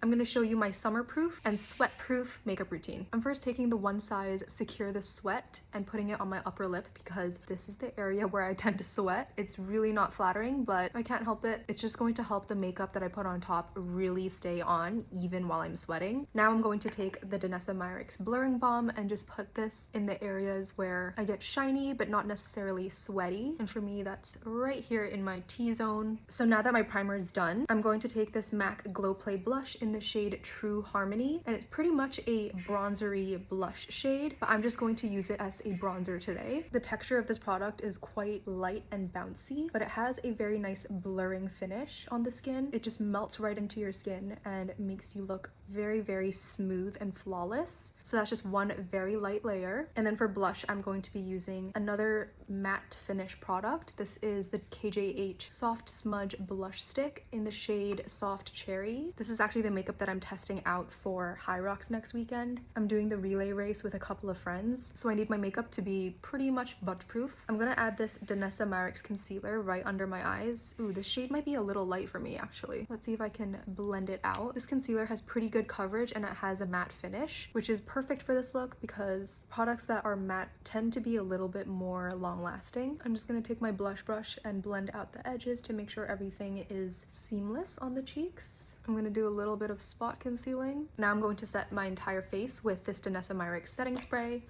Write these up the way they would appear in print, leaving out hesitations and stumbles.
I'm going to show you my summer-proof and sweat-proof makeup routine. I'm first taking the One Size Secure the Sweat and putting it on my upper lip because this is the area where I tend to sweat. It's really not flattering, but I can't help it. It's just going to help the makeup that I put on top really stay on even while I'm sweating. Now I'm going to take the Danessa Myricks Blurring Balm and just put this in the areas where I get shiny but not necessarily sweaty. And for me, that's right here in my T-zone. So now that my primer is done, I'm going to take this MAC Glow Play blush in the shade True Harmony. And it's pretty much a bronzery blush shade, but I'm just going to use it as a bronzer today. The texture of this product is quite light and bouncy, but it has a very nice blurring finish on the skin. It just melts right into your skin and makes you look very, very smooth and flawless. So that's just one very light layer. And then for blush, I'm going to be using another matte finish product. This is the KJH Soft Smudge Blush Stick in the shade Soft Cherry. This is actually the makeup that I'm testing out for High Rocks next weekend. I'm doing the relay race with a couple of friends, so I need my makeup to be pretty much butt-proof. I'm gonna add this Danessa Myricks concealer right under my eyes. Ooh, this shade might be a little light for me, actually. Let's see if I can blend it out. This concealer has pretty good coverage and it has a matte finish, which is perfect for this look because products that are matte tend to be a little bit more long-lasting. I'm just gonna take my blush brush and blend out the edges to make sure everything is seamless on the cheeks. I'm gonna do a little bit of spot concealing. Now I'm going to set my entire face with this Danessa Myricks setting spray.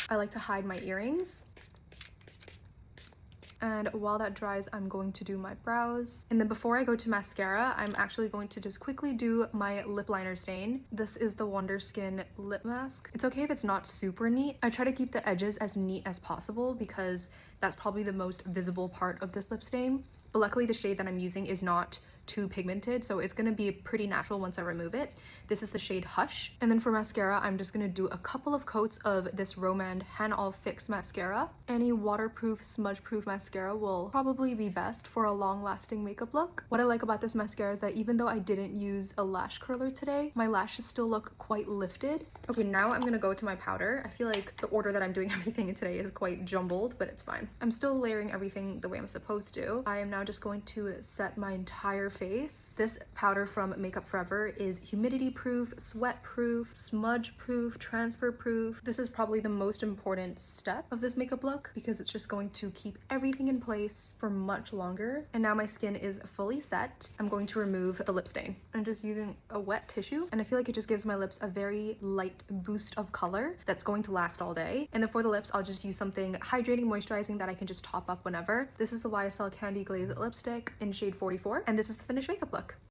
I like to hide my earrings. And while that dries, I'm going to do my brows. And then before I go to mascara, I'm actually going to just quickly do my lip liner stain. This is the Wonder Skin lip mask. It's okay if it's not super neat. I try to keep the edges as neat as possible because that's probably the most visible part of this lip stain. But luckily the shade that I'm using is not too pigmented, so it's gonna be pretty natural once I remove it. This is the shade Hush. And then for mascara, I'm just gonna do a couple of coats of this Romand All Fix Mascara. Any waterproof, smudge-proof mascara will probably be best for a long-lasting makeup look. What I like about this mascara is that even though I didn't use a lash curler today, my lashes still look quite lifted. Okay, now I'm gonna go to my powder. I feel like the order that I'm doing everything in today is quite jumbled, but it's fine. I'm still layering everything the way I'm supposed to. I am now just going to set my entire face. This powder from Makeup Forever is humidity proof, sweat proof, smudge proof, transfer proof. This is probably the most important step of this makeup look because it's just going to keep everything in place for much longer. And now my skin is fully set. I'm going to remove the lip stain. I'm just using a wet tissue and I feel like it just gives my lips a very light boost of color that's going to last all day. And then for the lips, I'll just use something hydrating, moisturizing that I can just top up whenever. This is the YSL Candy Glaze lipstick in shade 44, and this is the finished makeup look.